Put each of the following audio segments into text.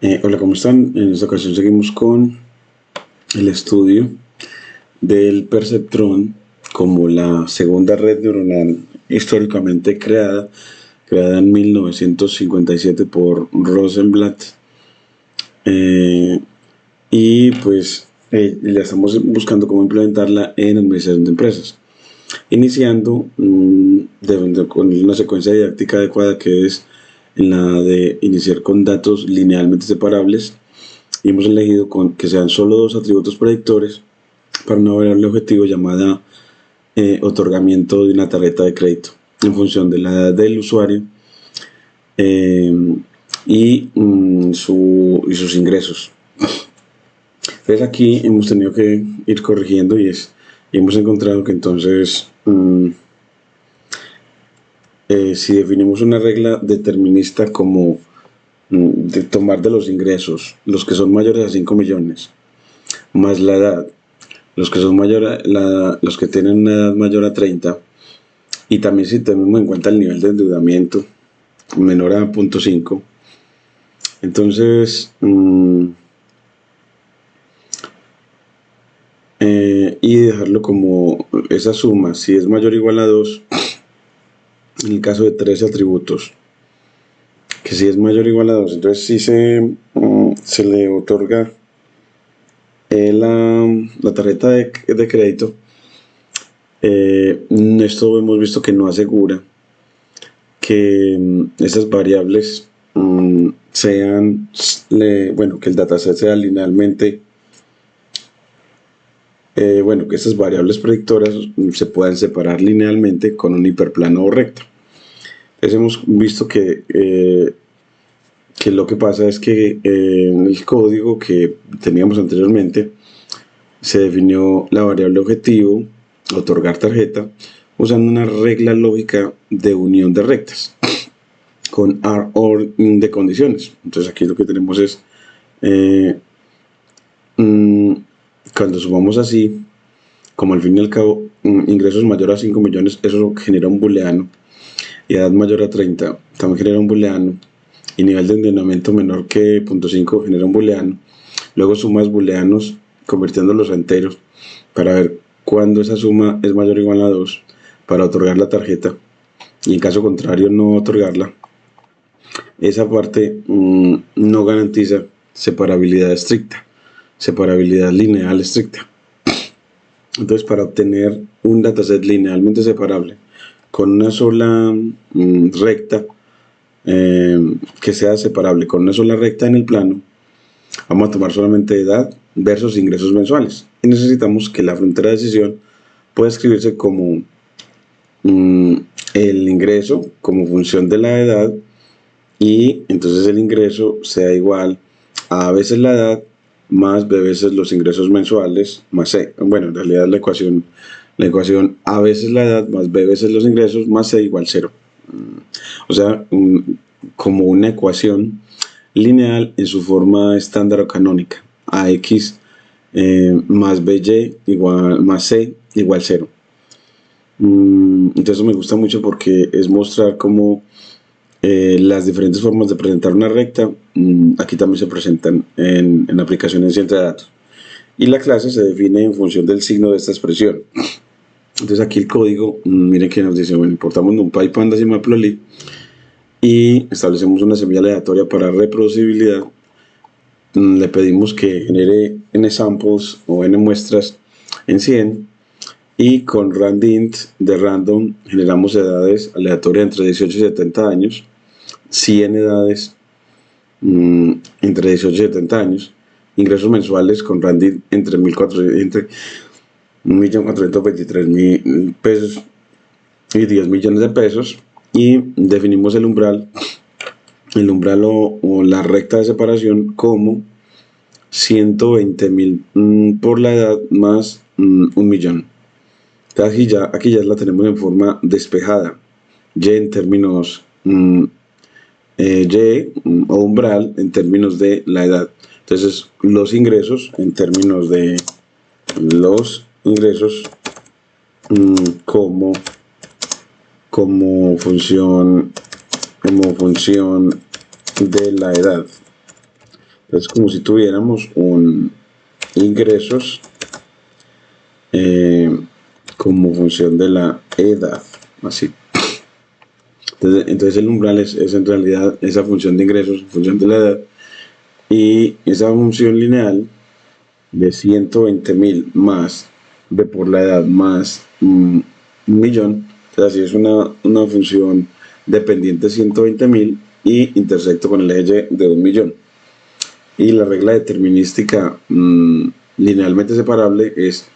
Hola, ¿cómo están? En esta ocasión seguimos con el estudio del perceptrón como la segunda red neuronal históricamente creada en 1957 por Rosenblatt. Eh, y pues ya estamos buscando cómo implementarla en administración de empresas, iniciando con una secuencia didáctica adecuada que es la de iniciar con datos linealmente separables y hemos elegido que sean solo dos atributos predictores para una variable objetivo llamada otorgamiento de una tarjeta de crédito en función de la edad del usuario eh, y sus ingresos. Entonces aquí hemos tenido que ir corrigiendo y hemos encontrado que entonces si definimos una regla determinista como de tomar de los ingresos los que son mayores a 5 millones más la edad, los que tienen una edad mayor a 30, y también si tenemos en cuenta el nivel de endeudamiento menor a 0.5, entonces y dejarlo como esa suma, si es mayor o igual a 2 en el caso de 13 atributos, que si es mayor o igual a 2, entonces si se le otorga la tarjeta de crédito. Esto hemos visto que no asegura que esas variables que el dataset sea linealmente, que estas variables predictoras se puedan separar linealmente con un hiperplano o recta. Entonces hemos visto que lo que pasa es que en el código que teníamos anteriormente se definió la variable objetivo, otorgar tarjeta, usando una regla lógica de unión de rectas con AR-OR de condiciones. Entonces aquí lo que tenemos es cuando sumamos así, como al fin y al cabo ingresos mayores a 5 millones, eso genera un booleano, y edad mayor a 30 también genera un booleano, y nivel de endeudamiento menor que 0.5 genera un booleano. Luego sumas booleanos convirtiéndolos a enteros para ver cuándo esa suma es mayor o igual a 2 para otorgar la tarjeta, y en caso contrario no otorgarla. Esa parte no garantiza separabilidad estricta, separabilidad lineal estricta. Entonces, para obtener un dataset linealmente separable con una sola recta, que sea separable con una sola recta en el plano, vamos a tomar solamente edad versus ingresos mensuales. Y necesitamos que la frontera de decisión pueda escribirse como el ingreso como función de la edad, y entonces el ingreso sea igual a veces la edad más b veces los ingresos mensuales más c. Bueno, en realidad la ecuación a veces la edad más b veces los ingresos más c igual 0. O sea, como una ecuación lineal en su forma estándar o canónica, ax más by igual más c igual 0. Entonces me gusta mucho porque es mostrar cómo las diferentes formas de presentar una recta aquí también se presentan en aplicaciones de ciencia de datos, y la clase se define en función del signo de esta expresión. Entonces aquí el código, miren que nos dice, bueno, importamos NumPy, Pandas y Matplotlib y establecemos una semilla aleatoria para reproducibilidad. Le pedimos que genere n samples o n muestras en 100, y con randint de random generamos edades aleatorias entre 18 y 70 años, 100 edades entre 18 y 70 años, ingresos mensuales con randint entre 1.423.000 pesos y 10 millones de pesos, y definimos el umbral o la recta de separación como 120.000 por la edad más 1.000.000. Entonces aquí ya la tenemos en forma despejada, y en términos y o umbral en términos de la edad. Entonces los ingresos en términos de los ingresos como función de la edad. Es como si tuviéramos un ingresos como función de la edad, así. Entonces el umbral es en realidad esa función de ingresos, función de la edad, y esa función lineal de 120.000 más de por la edad más un millón, entonces así es una función dependiente de 120.000 y intersecto con el eje de 1 millón. Y la regla determinística linealmente separable es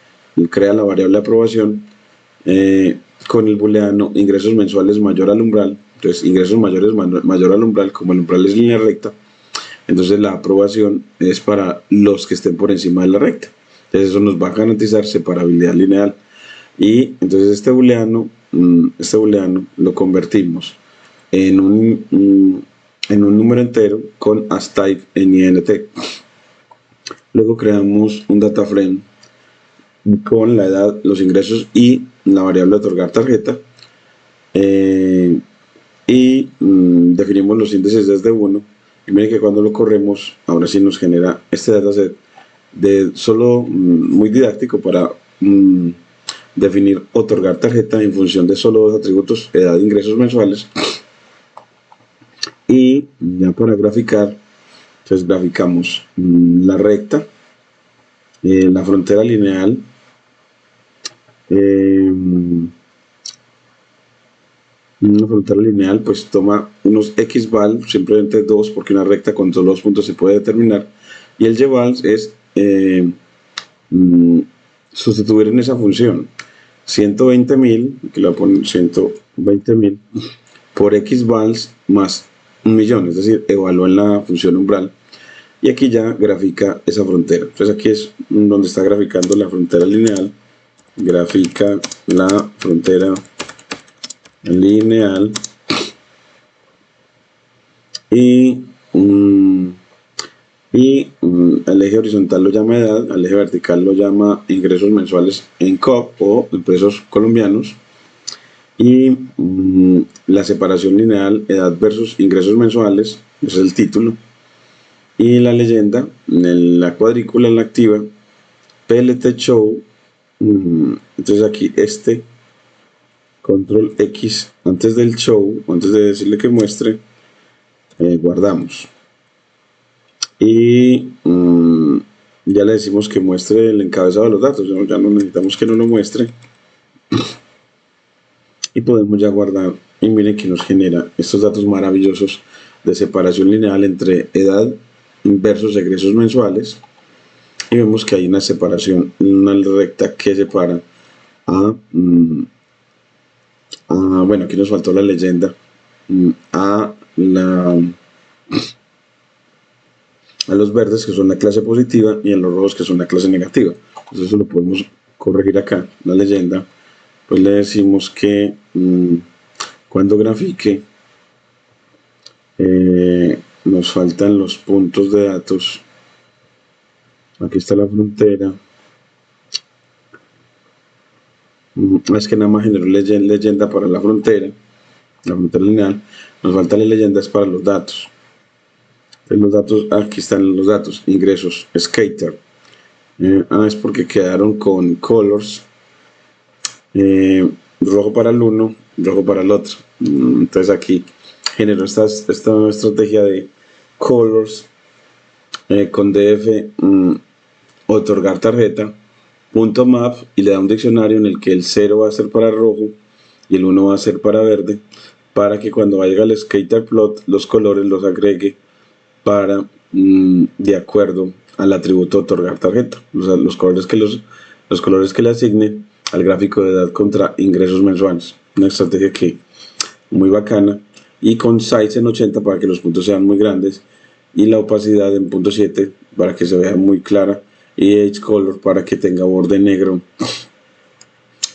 crea la variable de aprobación con el booleano ingresos mensuales mayor al umbral. Entonces ingresos mayores mayor al umbral, como el umbral es línea recta, entonces la aprobación es para los que estén por encima de la recta. Entonces eso nos va a garantizar separabilidad lineal. Y entonces este booleano lo convertimos en un número entero con astype en int. Luego creamos un data frame con la edad, los ingresos y la variable otorgar tarjeta. Definimos los índices desde 1. Y miren que cuando lo corremos, ahora sí nos genera este dataset de solo muy didáctico para definir otorgar tarjeta en función de solo dos atributos, edad e ingresos mensuales. Y ya para graficar, entonces graficamos la recta, la frontera lineal, una frontera lineal pues toma unos xval, simplemente 2 porque una recta con solo 2 puntos se puede determinar, y el yval es sustituir en esa función 120.000, que le voy a poner 120.000 por xvals más 1 millón, es decir, evalúa en la función umbral, y aquí ya grafica esa frontera. Entonces aquí es donde está graficando la frontera lineal, grafica la frontera lineal y al eje horizontal lo llama edad, al eje vertical lo llama ingresos mensuales en COP o en pesos colombianos, y la separación lineal edad versus ingresos mensuales, ese es el título, y la leyenda en la cuadrícula, en la activa, PLT show. Entonces aquí control X antes del show, antes de decirle que muestre, guardamos y ya le decimos que muestre el encabezado de los datos. Ya no necesitamos que no lo muestre y podemos ya guardar. Y miren que nos genera estos datos maravillosos de separación lineal entre edad versus egresos mensuales, y vemos que hay una separación, una recta que separa bueno, aquí nos faltó la leyenda, a los verdes, que son la clase positiva, y a los rojos, que son la clase negativa. Entonces eso lo podemos corregir acá, la leyenda. Pues le decimos que cuando grafique nos faltan los puntos de datos. Aquí está la frontera. Es que nada más generó leyenda para la frontera lineal. Nos falta la leyenda es para los datos. Entonces los datos, aquí están los datos, ingresos, skater. Es porque quedaron con colors, rojo para el uno, rojo para el otro. Entonces aquí generó esta estrategia de colors con df otorgar tarjeta punto map, y le da un diccionario en el que el 0 va a ser para rojo y el 1 va a ser para verde, para que cuando vaya al skater plot los colores los agregue para de acuerdo al atributo otorgar tarjeta, los colores que le asigne al gráfico de edad contra ingresos mensuales. Una estrategia que muy bacana, y con size en 80 para que los puntos sean muy grandes, y la opacidad en 0.7 para que se vea muy clara, y edge color para que tenga borde negro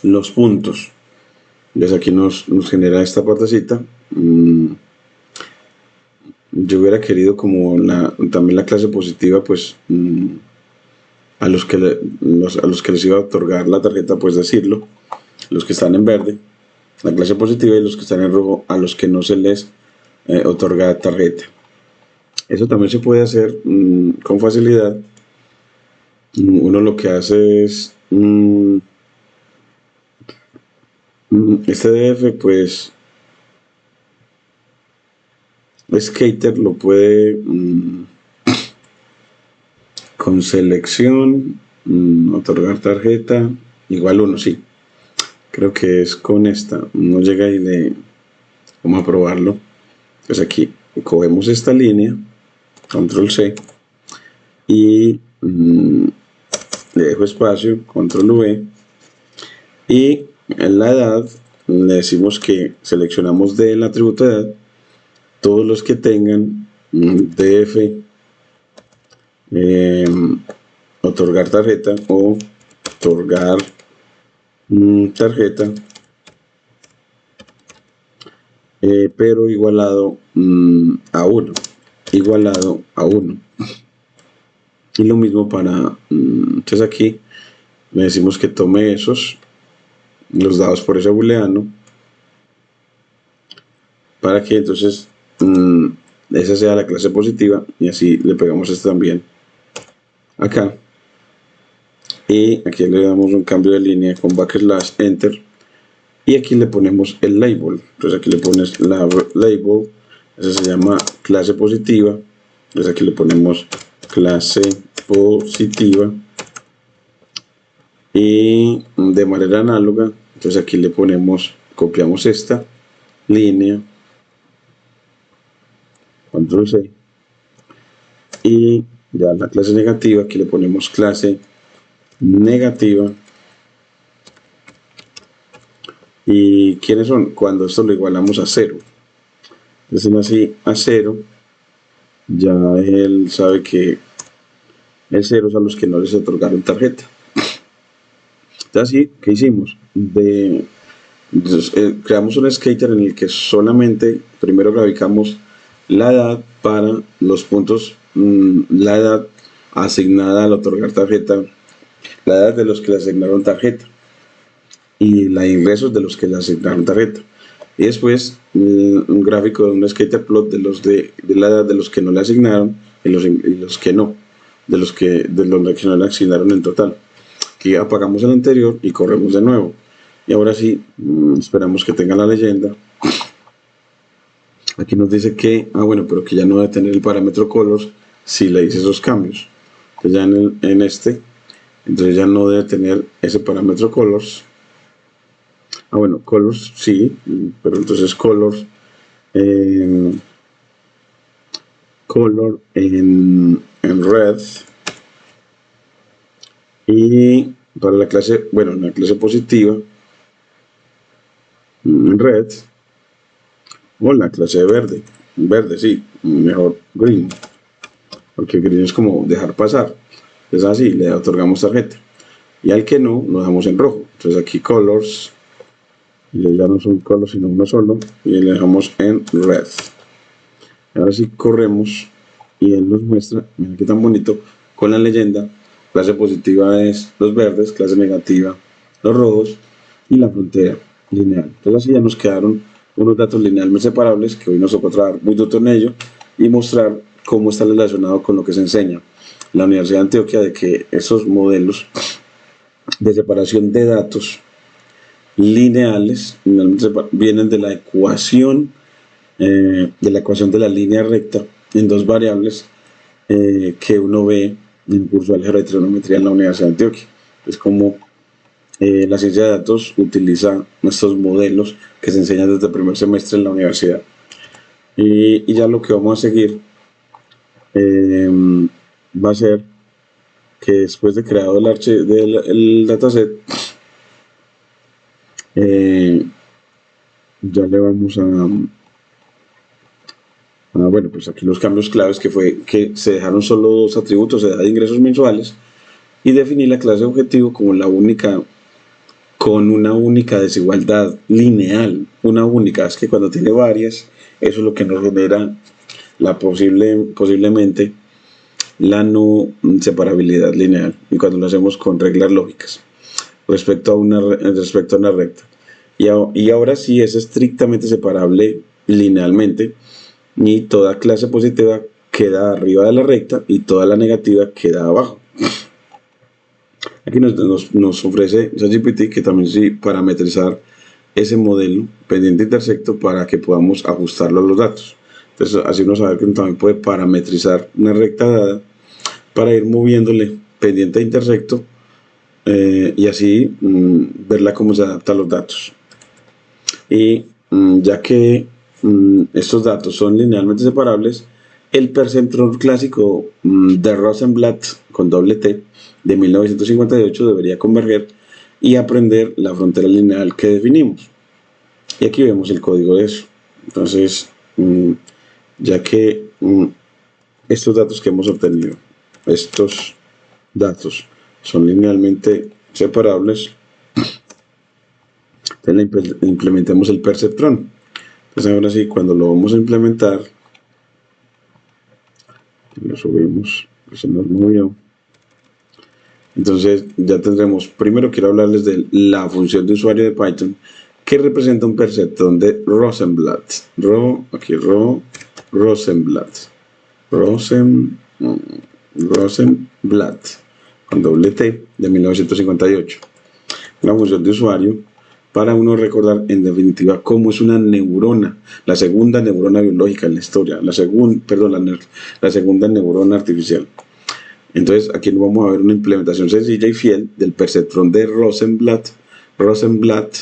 los puntos. Entonces aquí nos genera esta partecita. Yo hubiera querido como también la clase positiva, pues a los que les iba a otorgar la tarjeta, pues decirlo, los que están en verde, la clase positiva, y los que están en rojo, a los que no se les otorga tarjeta. Eso también se puede hacer con facilidad. Uno lo que hace es este DF, pues Skater lo puede con selección, otorgar tarjeta, igual 1, sí. Creo que es con esta. No llega y le vamos a probarlo. Entonces aquí cogemos esta línea, control C, y le dejo espacio, control V, y en la edad le decimos que seleccionamos del atributo de edad todos los que tengan DF, otorgar tarjeta o otorgar tarjeta, pero igualado a 1, igualado a 1. Y lo mismo para, entonces aquí le decimos que tome esos, los dados por ese booleano, para que entonces esa sea la clase positiva, y así le pegamos este también acá, y aquí le damos un cambio de línea con backslash enter, y aquí le ponemos el label. Entonces aquí le pones la label, esa se llama clase positiva, entonces aquí le ponemos clase positiva, y de manera análoga, entonces aquí le ponemos, copiamos esta línea, control C, y ya la clase negativa, aquí le ponemos clase negativa. ¿Y quiénes son? Cuando esto lo igualamos a 0. Entonces así a 0, ya él sabe que el 0 es a los que no les otorgaron tarjeta. Entonces así, ¿qué hicimos? Creamos un skater en el que solamente primero graficamos la edad para los puntos, la edad asignada al otorgar tarjeta, la edad de los que le asignaron tarjeta y la ingresos de los que le asignaron tarjeta, y después un gráfico de un skater plot de la edad de los que no le asignaron y los que no, de los que no le asignaron en total. Aquí apagamos el anterior y corremos de nuevo, y ahora sí esperamos que tenga la leyenda. Aquí nos dice que, bueno, pero que ya no debe tener el parámetro colors si le hice esos cambios. Entonces ya en este, entonces ya no debe tener ese parámetro colors. Bueno, colors sí, pero entonces colors color en red, y para la clase, bueno, en la clase positiva en red, o la clase de verde sí, mejor green, porque green es como dejar pasar, es así, le otorgamos tarjeta, y al que no, lo dejamos en rojo. Entonces aquí colors, y ya no son colors sino uno solo, y le dejamos en red. Ahora sí corremos y él nos muestra, miren qué tan bonito, con la leyenda. Clase positiva es los verdes, clase negativa los rojos, y la frontera lineal. Entonces así ya nos quedaron unos datos linealmente separables que hoy nos tocó trabajar muy duro en ello y mostrar cómo está relacionado con lo que se enseña la Universidad de Antioquia, de que esos modelos de separación de datos lineales vienen de la ecuación de la línea recta en dos variables que uno ve en el curso de álgebra y trigonometría en la Universidad de Antioquia. Es como la ciencia de datos utiliza estos modelos que se enseñan desde el primer semestre en la universidad. Y ya lo que vamos a seguir va a ser que después de creado el dataset, ya le vamos bueno, pues aquí los cambios claves, que fue que se dejaron solo dos atributos, edad de ingresos mensuales, y definir la clase objetivo como la única, con una única desigualdad lineal, una única. Es que cuando tiene varias, eso es lo que nos genera posiblemente la no separabilidad lineal, y cuando lo hacemos con reglas lógicas respecto a una recta. Y ahora sí es estrictamente separable linealmente, y toda clase positiva queda arriba de la recta y toda la negativa queda abajo. Aquí nos ofrece ChatGPT que también sí parametrizar ese modelo pendiente intersecto para que podamos ajustarlo a los datos. Entonces así uno sabe que uno también puede parametrizar una recta dada para ir moviéndole pendiente e intersecto y así verla cómo se adapta a los datos. Y ya que estos datos son linealmente separables, el perceptrón clásico de Rosenblatt con doble T de 1958 debería converger y aprender la frontera lineal que definimos. Y aquí vemos el código de eso. Entonces, ya que estos datos que hemos obtenido, estos datos son linealmente separables, entonces implementemos el perceptrón. Entonces ahora sí, cuando lo vamos a implementar, lo subimos, se nos movió. Entonces ya tendremos, primero quiero hablarles de la función de usuario de Python que representa un perceptrón de Rosenblatt. Rosenblatt con doble T de 1958. Una función de usuario para uno recordar en definitiva cómo es una neurona, la segunda neurona biológica en la historia, la segunda neurona artificial. Entonces aquí vamos a ver una implementación sencilla y fiel del perceptrón de Rosenblatt. Rosenblatt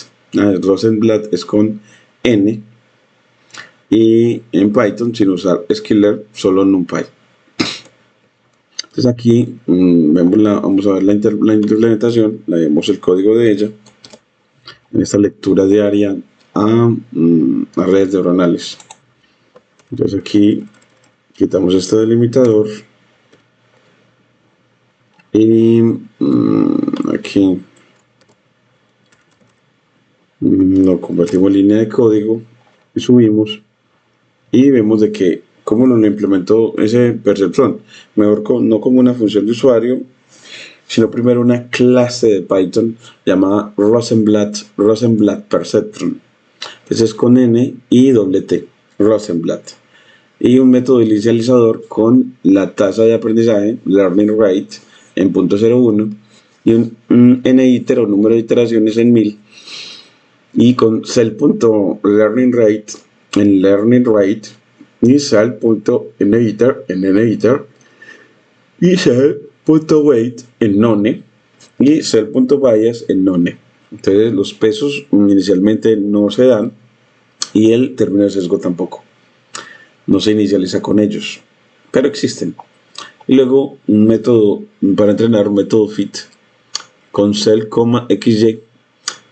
es con N y en Python sin usar Skiller, solo NumPy. Entonces aquí vamos a ver la implementación, vemos el código de ella en esta lectura diaria a redes neuronales. Entonces aquí quitamos este delimitador y aquí lo convertimos en línea de código y subimos y vemos de que cómo nos lo implementó ese perceptrón, mejor no como una función de usuario, sino primero una clase de Python llamada Rosenblatt Perceptron. Entonces es con N y doble T, Rosenblatt. Y un método inicializador con la tasa de aprendizaje, learning rate, en 0.01 y un NITER o número de iteraciones en 1000 y con cell.learning rate en learning rate y cell.niter en niter y cell.weight en none y cell.bias en none. Entonces los pesos inicialmente no se dan y el término de sesgo tampoco. No se inicializa con ellos, pero existen. Y luego un método para entrenar, un método fit con cell,xy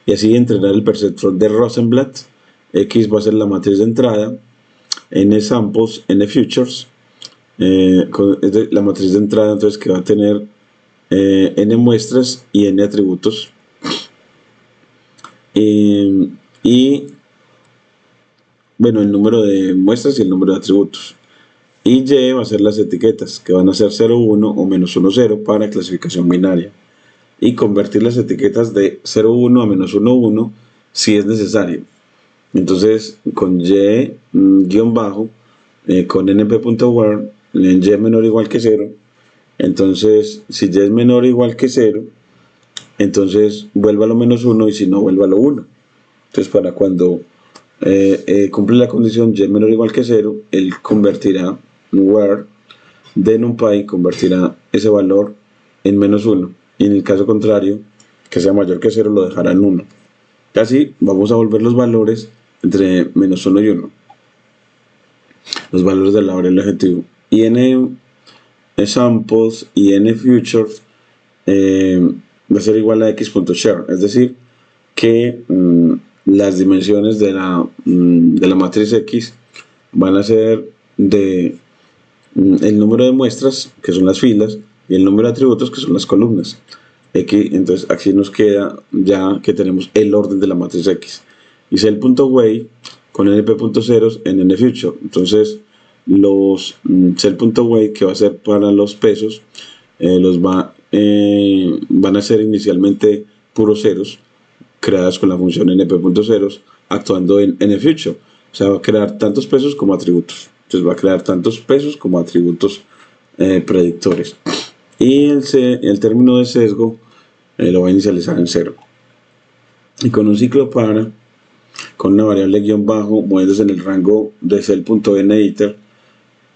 y así entrenar el perceptrón de Rosenblatt. X va a ser la matriz de entrada, n samples, n futures, la matriz de entrada entonces que va a tener n muestras y n atributos. Y bueno, el número de muestras y el número de atributos. Y Y va a ser las etiquetas, que van a ser 0, 1 o menos 1, 0 para clasificación binaria. Y convertir las etiquetas de 0, 1 a menos 1, 1 si es necesario. Entonces, con Y guión bajo, con np.word, en Y menor o igual que 0. Entonces, si Y es menor o igual que 0, entonces vuélvalo menos 1 y si no, vuélvalo 1. Entonces, para cuando cumple la condición Y menor o igual que 0, él convertirá where de NumPy, convertirá ese valor en menos 1. Y en el caso contrario, que sea mayor que 0, lo dejará en 1. Así vamos a volver los valores entre menos 1 y 1. Los valores de la variable objetivo. Y n samples y n futures va a ser igual a x.share. Es decir, que las dimensiones de la matriz X van a ser de el número de muestras, que son las filas, y el número de atributos, que son las columnas. X, entonces aquí nos queda ya que tenemos el orden de la matriz X. Y cell.way con np.0 en nfuture. Entonces los cell.way que va a ser para los pesos van a ser inicialmente puros ceros creadas con la función np.0 actuando en nfuture. O sea, va a crear tantos pesos como atributos. Entonces va a crear tantos pesos como atributos predictores. Y el término de sesgo lo va a inicializar en 0. Y con un ciclo para, con una variable guión bajo, moviéndose en el rango de cell.niter,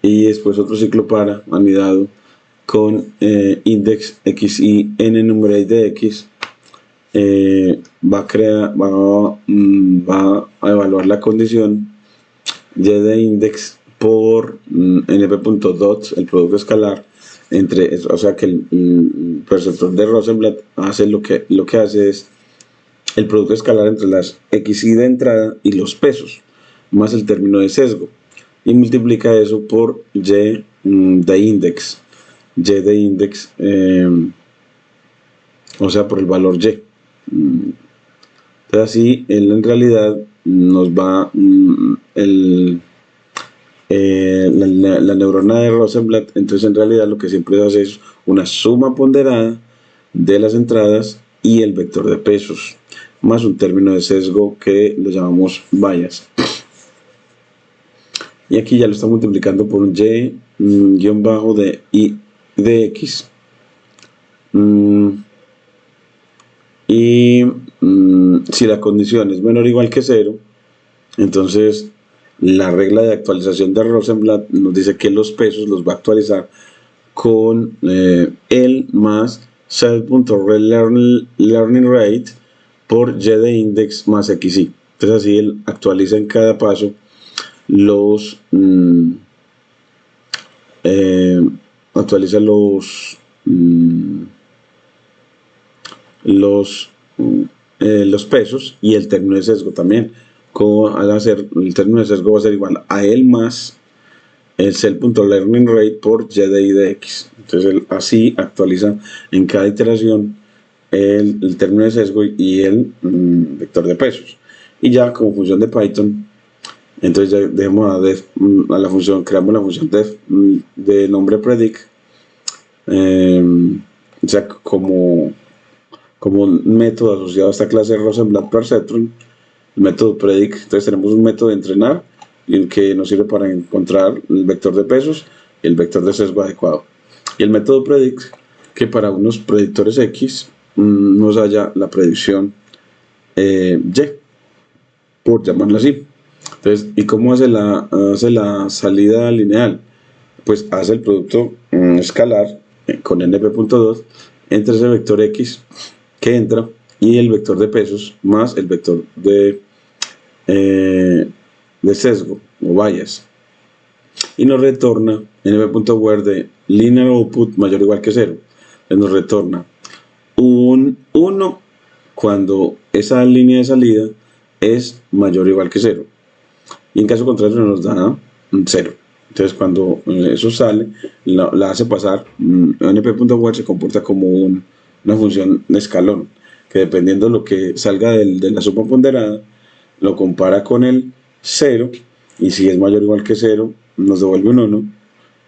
y después otro ciclo para anidado con index x y n numerate de x, va a evaluar la condición y de index por np.dot, el producto escalar entre, o sea que el perceptor de Rosenblatt hace lo que hace es el producto escalar entre las xy de entrada y los pesos más el término de sesgo, y multiplica eso por y de index, o sea por el valor y. Entonces así él en realidad nos va la neurona de Rosenblatt, entonces en realidad lo que siempre hace es una suma ponderada de las entradas y el vector de pesos más un término de sesgo que lo llamamos bias, y aquí ya lo está multiplicando por un y guión bajo de y de x, y si la condición es menor o igual que 0, entonces la regla de actualización de Rosenblatt nos dice que los pesos los va a actualizar con el más set.learning rate por y de index más xy. Entonces así él actualiza en cada paso los los pesos y el término de sesgo también. Al hacer el término de sesgo va a ser igual a él más el cell.learning rate por y de i de x. Entonces él así actualiza en cada iteración el término de sesgo y el vector de pesos. Y ya como función de Python, entonces ya dejemos a la función, creamos la función def de nombre predict, o sea como un método asociado a esta clase de Rosenblatt perceptron, el método predict. Entonces tenemos un método de entrenar que nos sirve para encontrar el vector de pesos y el vector de sesgo adecuado, y el método predict que para unos predictores x nos haya la predicción y, por llamarlo así. Entonces, ¿y cómo hace la salida lineal? Pues hace el producto escalar con np.2 entre ese vector x que entra y el vector de pesos más el vector de sesgo o bias, y nos retorna np.where de linear output mayor o igual que 0. Nos retorna un 1 cuando esa línea de salida es mayor o igual que 0, y en caso contrario nos da 0. Entonces cuando eso sale, la hace pasar, np.where se comporta como una función de escalón, que dependiendo de lo que salga de la suma ponderada, lo compara con el 0, y si es mayor o igual que 0, nos devuelve un 1,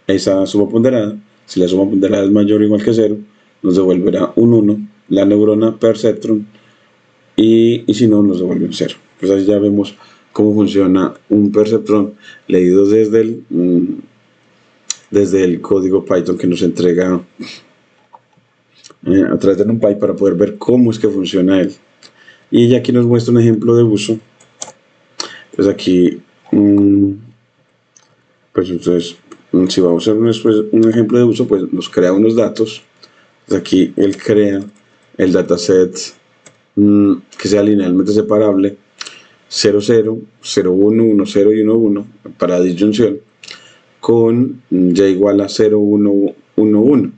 esa suma ponderada. Si la suma ponderada es mayor o igual que 0, nos devolverá un 1, la neurona perceptron, y si no, nos devuelve un 0. Pues así ya vemos cómo funciona un perceptron leído desde el código Python que nos entrega a través de NumPy para poder ver cómo es que funciona él. Y ya aquí nos muestra un ejemplo de uso. Pues aquí, pues entonces, si vamos a hacer un ejemplo de uso, pues nos crea unos datos. Pues aquí él crea el dataset que sea linealmente separable 0, 0, 0, 1, 1, 0 y 1, 1 para disyunción, con y igual a 0, 1, 1, 1,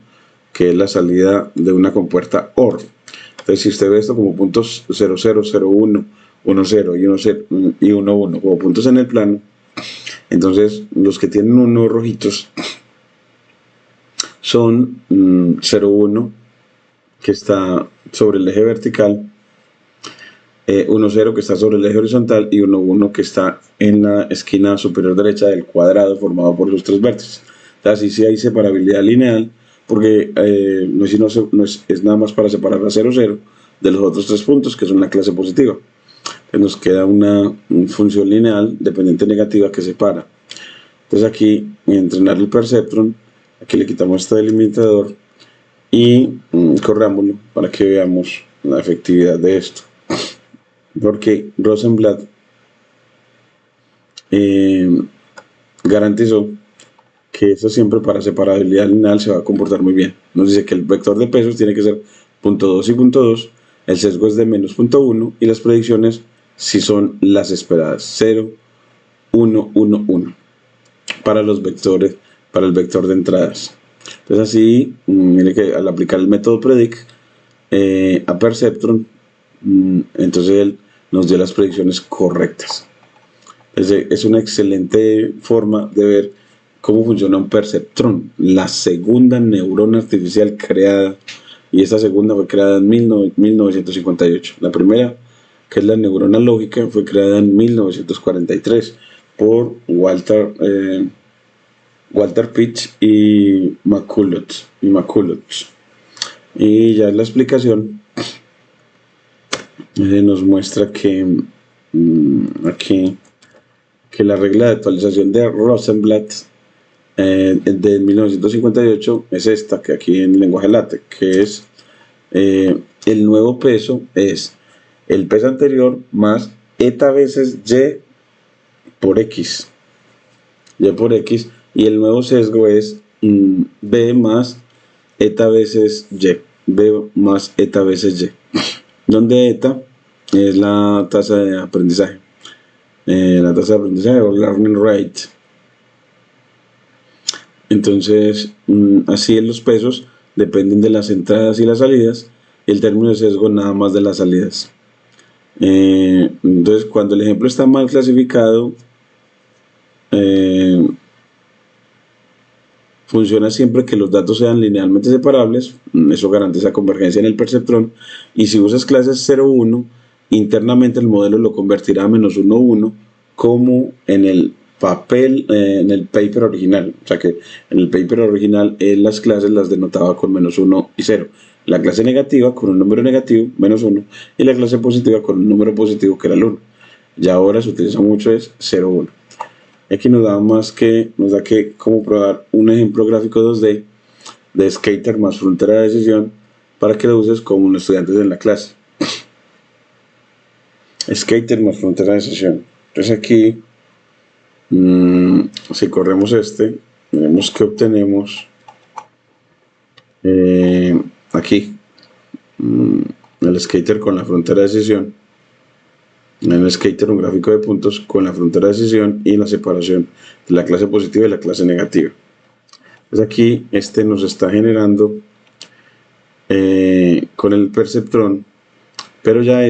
que es la salida de una compuerta OR. Entonces, si usted ve esto como puntos 0, 0, 0, 1, 1, 0 y 1, 0 y 1, 1 como puntos en el plano, entonces los que tienen unos rojitos son 0, 1, que está sobre el eje vertical, 1, 0 que está sobre el eje horizontal, y 1, 1 que está en la esquina superior derecha del cuadrado formado por los tres vértices. Entonces, así sí hay separabilidad lineal, porque es nada más para separar a 0, 0 de los otros tres puntos que son la clase positiva. Entonces nos queda una función lineal dependiente negativa que separa. Entonces aquí, en entrenar el perceptron, aquí le quitamos este delimitador y corrámoslo para que veamos la efectividad de esto. Porque Rosenblatt garantizó que eso siempre para separabilidad lineal se va a comportar muy bien. Nos dice que el vector de pesos tiene que ser 0.2 y 0.2, el sesgo es de menos 0.1 y las predicciones si son las esperadas, 0, 1, 1, 1 para los vectores, para el vector de entradas. Entonces así, mire que al aplicar el método predict a perceptron, entonces él nos dio las predicciones correctas. Es una excelente forma de ver cómo funciona un perceptrón, la segunda neurona artificial creada, y esta segunda fue creada en 1958. La primera, que es la neurona lógica, fue creada en 1943 por Walter Pitch y McCulloch. Y ya en la explicación nos muestra que aquí que la regla de actualización de Rosenblatt de 1958 es esta, que aquí en lenguaje LaTeX, que es el nuevo peso es el peso anterior más eta veces y por x, y el nuevo sesgo es b más eta veces y, b más eta veces y, donde eta es la tasa de aprendizaje, o learning rate. Entonces, así en los pesos dependen de las entradas y las salidas, y el término de sesgo nada más de las salidas. Entonces, cuando el ejemplo está mal clasificado, funciona siempre que los datos sean linealmente separables, eso garantiza convergencia en el perceptrón, y si usas clases 0,1, internamente el modelo lo convertirá a -1,1, como en el papel, en el paper original. O sea que en el paper original las clases las denotaba con -1 y 0. La clase negativa con un número negativo, -1, y la clase positiva con un número positivo que era el 1. Y ahora se utiliza mucho es 0,1. Aquí nos da que cómo probar un ejemplo gráfico 2D de Skater más frontera de decisión para que lo uses como un estudiante en la clase. Skater más frontera de decisión. Entonces aquí, si corremos veremos que obtenemos aquí el Skater con la frontera de decisión. En el Skater un gráfico de puntos con la frontera de decisión y la separación de la clase positiva y la clase negativa. Pues aquí nos está generando con el perceptrón, pero ya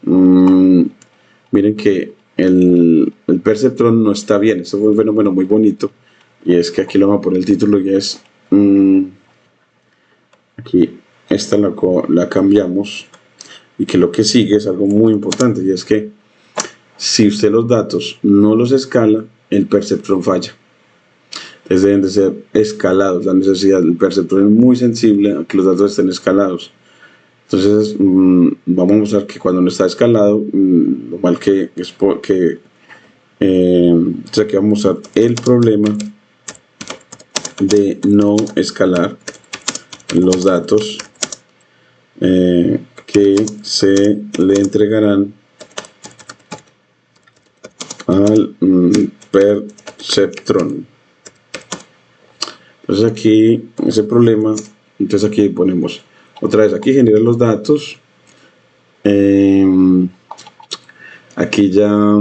miren que el perceptrón no está bien. Esto fue un fenómeno muy bonito, y es que aquí lo vamos a poner el título y es aquí la cambiamos, y que lo que sigue es algo muy importante, y es que si usted los datos no los escala, el perceptrón falla. Entonces deben de ser escalados. La necesidad del perceptrón es muy sensible a que los datos estén escalados. Entonces vamos a mostrar que cuando no está escalado, lo mal que es porque entonces aquí vamos a mostrar el problema de no escalar los datos que se le entregarán al perceptrón. Entonces aquí ese problema, entonces aquí ponemos otra vez, aquí genera los datos, aquí ya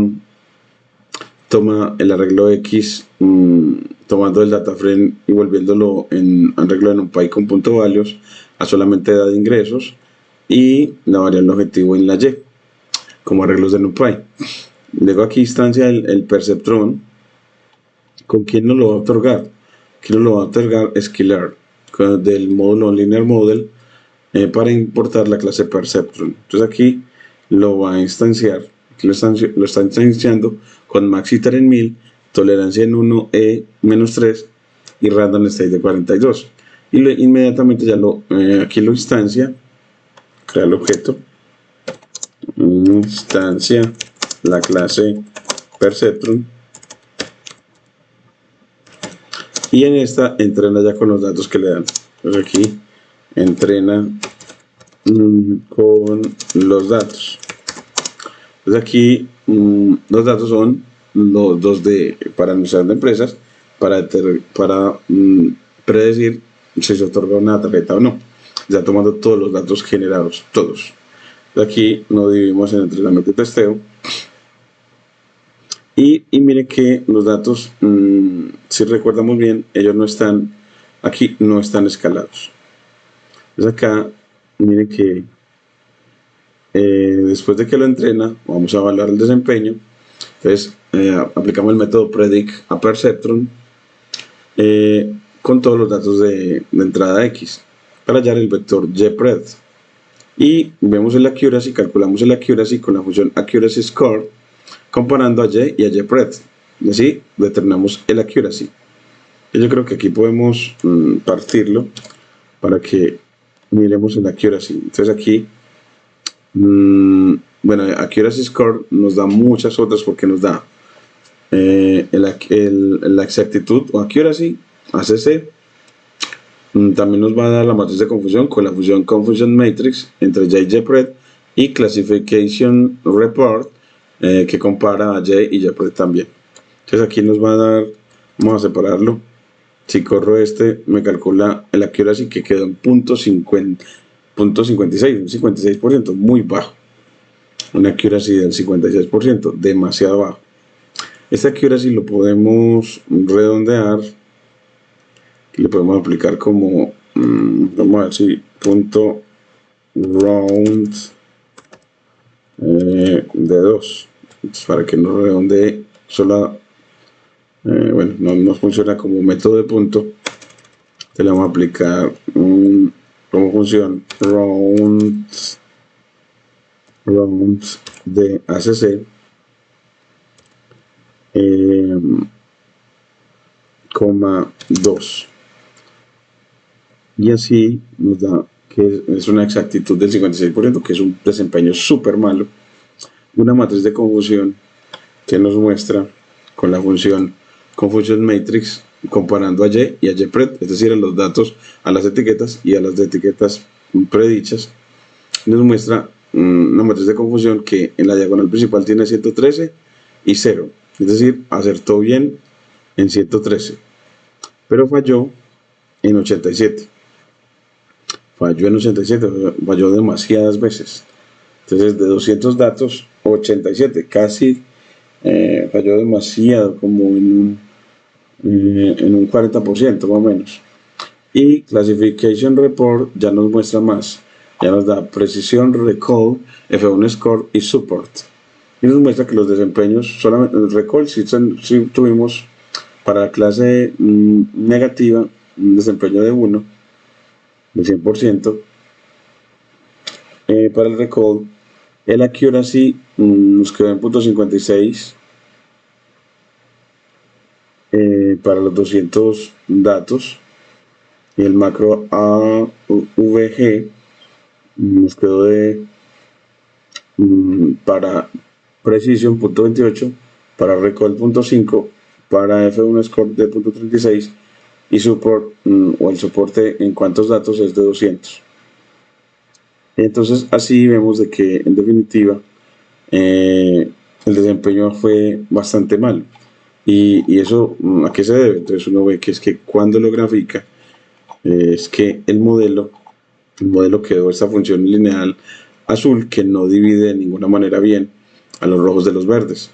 toma el arreglo X, tomando el data frame y volviéndolo en arreglo de NumPy con punto values a solamente edad de ingresos, y la variable objetivo en la Y como arreglos de NumPy. Luego aquí instancia el perceptrón. ¿Con quién nos lo va a otorgar? Aquí nos lo va a otorgar Skillr del módulo Linear Model para importar la clase perceptron. Entonces aquí lo va a instanciar, aquí lo está instanciando con maxiter en 1000, tolerancia en 1, E-3 y random state de 42. Y inmediatamente ya aquí lo instancia, crea el objeto, instancia la clase perceptron, y en esta entrena ya con los datos que le dan. Entonces aquí entrena con los datos. Entonces aquí los datos son los dos para administración de empresas, para predecir si se otorga una tarjeta o no, ya tomando todos los datos generados, todos. Aquí nos dividimos en entrenamiento y testeo. Y miren que los datos, si recordamos bien, ellos no están, aquí no están escalados. Entonces acá, miren que después de que lo entrena, vamos a evaluar el desempeño. Entonces, aplicamos el método predict a perceptron con todos los datos de entrada X para hallar el vector YPRED. Y vemos el accuracy, calculamos el accuracy con la función accuracy score, comparando a Y y a YPRED. Y así determinamos el accuracy. Y yo creo que aquí podemos partirlo para que miremos el accuracy. Entonces aquí, bueno, accuracy score nos da muchas otras porque nos da la exactitud o accuracy, ACC. También nos va a dar la matriz de confusión con la función confusion matrix entre Y y YPRED y classification report que compara a Y y YPRED también. Entonces aquí nos va a dar, vamos a separarlo. Si corro me calcula el accuracy que quedó en .56, un 56%, muy bajo. Una accuracy del 56%, demasiado bajo. Este accuracy lo podemos redondear, le podemos aplicar como, vamos a ver si punto round de 2, para que no redondee solo. Bueno, no nos funciona como método de punto. Te le vamos a aplicar como función round de ACC coma 2, y así nos da que es una exactitud del 56%, que es un desempeño súper malo. Una matriz de confusión que nos muestra con la función confusion matrix comparando a Y y a YPRED, es decir, a los datos, a las etiquetas y a las de etiquetas predichas. Nos muestra una matriz de confusión que en la diagonal principal tiene 113 y 0, es decir, acertó bien en 113, pero falló en 87. Falló demasiadas veces. Entonces, de 200 datos, 87, casi falló demasiado, como en un 40% más o menos. Y Classification Report ya nos muestra más, ya nos da precisión, recall, F1 score y support. Y nos muestra que los desempeños, solamente el recall si tuvimos para la clase negativa un desempeño de 1, de 100%. Para el recall, el accuracy nos quedó en .56 para los 200 datos, y el macro AVG nos quedó de para precision .28, para recall .5, para F1 score de .36 y support o el soporte en cuantos datos es de 200. Entonces así vemos de que en definitiva el desempeño fue bastante malo. Y eso, ¿a qué se debe? Entonces uno ve que es que cuando lo grafica, es que el modelo quedó esta función lineal azul que no divide de ninguna manera bien a los rojos de los verdes,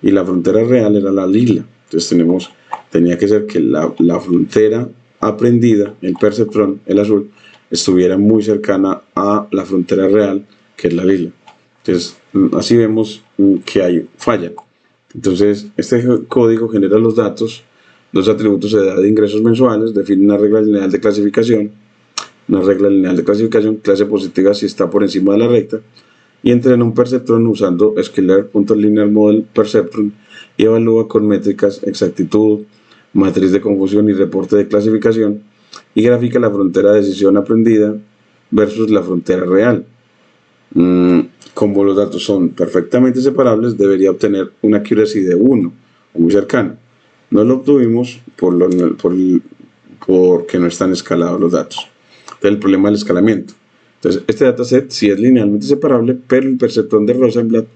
y la frontera real era la lila. Entonces tenía que ser que la frontera aprendida, el perceptrón, el azul, estuviera muy cercana a la frontera real, que es la lila. Entonces así vemos que hay falla. Entonces este código genera los datos, los atributos de edad de ingresos mensuales, define una regla lineal de clasificación, clase positiva si está por encima de la recta, y entrena un perceptron usando scalar.linearModel perceptron y evalúa con métricas exactitud, matriz de confusión y reporte de clasificación, y grafica la frontera de decisión aprendida versus la frontera real. Como los datos son perfectamente separables, debería obtener una accuracy de 1 o muy cercana. No lo obtuvimos porque no están escalados los datos. Entonces, el problema del escalamiento. Entonces, este dataset sí es linealmente separable, pero el perceptrón de Rosenblatt,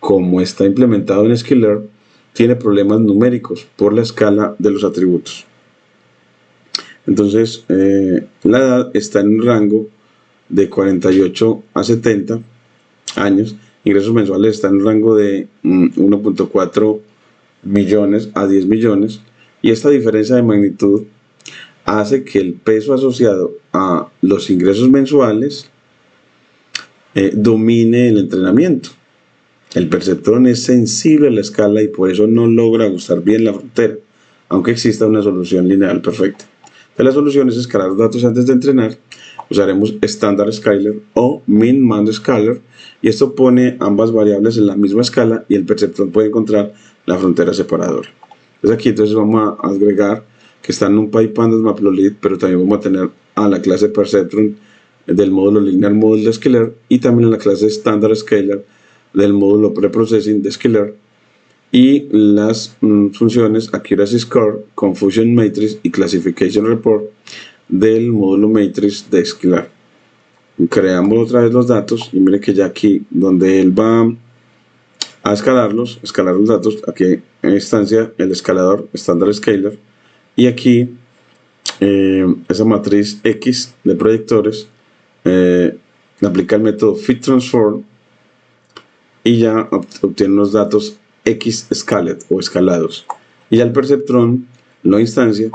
como está implementado en Sklearn, tiene problemas numéricos por la escala de los atributos. Entonces, la edad está en un rango de 48 a 70 años. Ingresos mensuales están en un rango de 1.4 millones a 10 millones. Y esta diferencia de magnitud hace que el peso asociado a los ingresos mensuales domine el entrenamiento. El perceptrón es sensible a la escala y por eso no logra ajustar bien la frontera, aunque exista una solución lineal perfecta. Entonces, la solución es escalar los datos antes de entrenar. Usaremos Standard Scaler o Min-Max Scaler, y esto pone ambas variables en la misma escala y el perceptrón puede encontrar la frontera separadora. Entonces aquí vamos a agregar que está en NumPy Pandas Matplotlib, pero también vamos a tener a la clase Perceptron del módulo Linear Model de Sklearn y también a la clase Standard Scaler del módulo Preprocessing de Sklearn, y las funciones Accuracy Score, Confusion Matrix y Classification Report del módulo Matrix de Sklearn. Creamos otra vez los datos y mire que ya aquí donde él va a escalar los datos, aquí en instancia el escalador Standard Scaler, y aquí esa matriz X de proyectores aplica el método FitTransform y ya obtiene unos datos X scaled o escalados, y ya el perceptrón lo instancia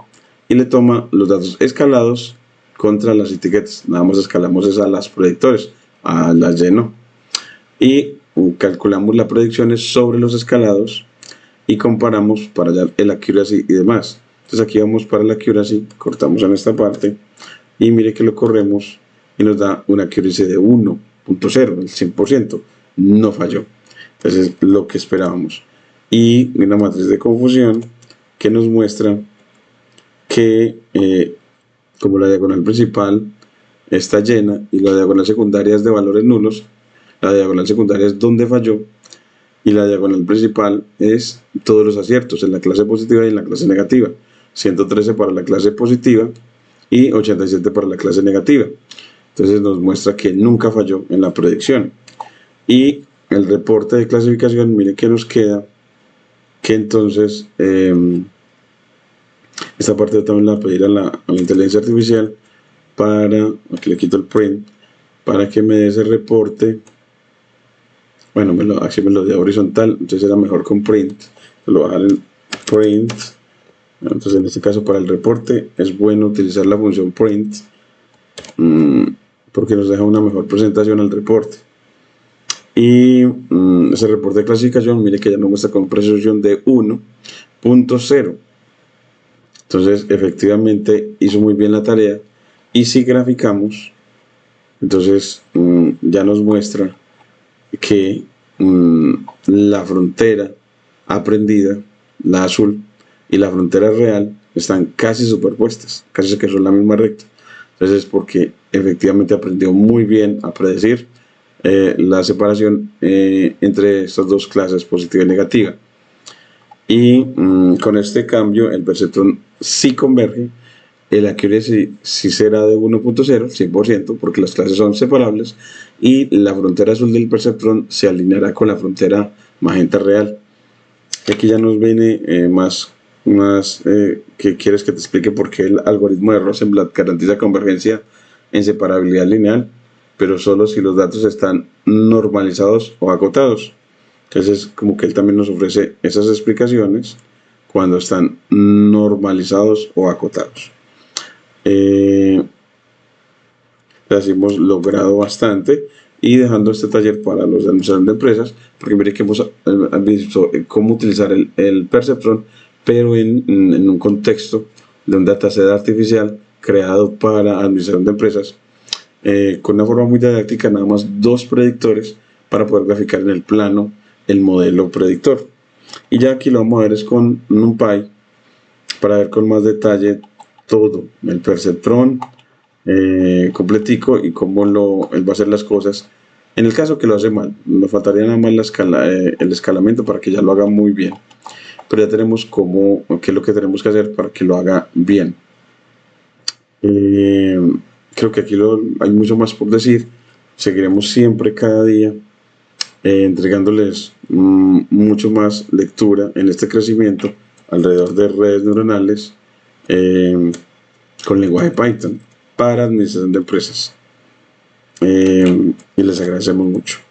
y le toma los datos escalados contra las etiquetas. Nada más escalamos a las proyectores, a las Y no, y calculamos las predicciones sobre los escalados y comparamos para hallar el accuracy y demás. Entonces aquí vamos para el accuracy, cortamos en esta parte y mire que lo corremos y nos da una accuracy de 1.0, el 100%, no falló. Entonces es lo que esperábamos. Y una matriz de confusión que nos muestra que como la diagonal principal está llena y la diagonal secundaria es de valores nulos, la diagonal secundaria es donde falló y la diagonal principal es todos los aciertos en la clase positiva y en la clase negativa. 113 para la clase positiva y 87 para la clase negativa. Entonces nos muestra que nunca falló en la predicción. Y el reporte de clasificación, mire que nos queda que entonces esta parte también la voy a pedir a la inteligencia artificial para, aquí le quito el print, para que me dé ese reporte. Bueno, así me lo dio horizontal, entonces era mejor con print. Lo voy a dejar en print. Entonces en este caso para el reporte es bueno utilizar la función print porque nos deja una mejor presentación al reporte. Y ese reporte de clasificación, mire que ya nos muestra con precisión de 1.0. Entonces efectivamente hizo muy bien la tarea. Y si graficamos, entonces ya nos muestra que la frontera aprendida, la azul, y la frontera real están casi superpuestas, casi que son la misma recta. Entonces es porque efectivamente aprendió muy bien a predecir la separación entre estas dos clases, positiva y negativa. Y con este cambio el perceptrón sí converge, el accuracy sí será de 1.0, 100%, porque las clases son separables, y la frontera azul del perceptrón se alineará con la frontera magenta real. Aquí ya nos viene más que quieres que te explique por qué el algoritmo de Rosenblatt garantiza convergencia en separabilidad lineal, pero solo si los datos están normalizados o acotados. Entonces como que él también nos ofrece esas explicaciones cuando están normalizados o acotados. Así hemos logrado bastante, y dejando este taller para los de administración de empresas, porque mire que hemos visto cómo utilizar el perceptrón, pero en un contexto de un dataset artificial creado para administración de empresas, con una forma muy didáctica, nada más 2 predictores para poder graficar en el plano el modelo predictor. Y ya aquí lo vamos a ver es con NumPy para ver con más detalle todo el perceptrón completico y cómo él va a hacer las cosas. En el caso que lo hace mal, nos faltaría nada más el escalamiento para que ya lo haga muy bien. pero ya tenemos qué es lo que tenemos que hacer para que lo haga bien. Creo que aquí hay mucho más por decir. Seguiremos siempre, cada día, entregándoles mucho más lectura en este crecimiento alrededor de redes neuronales con lenguaje Python para administración de empresas. Y les agradecemos mucho.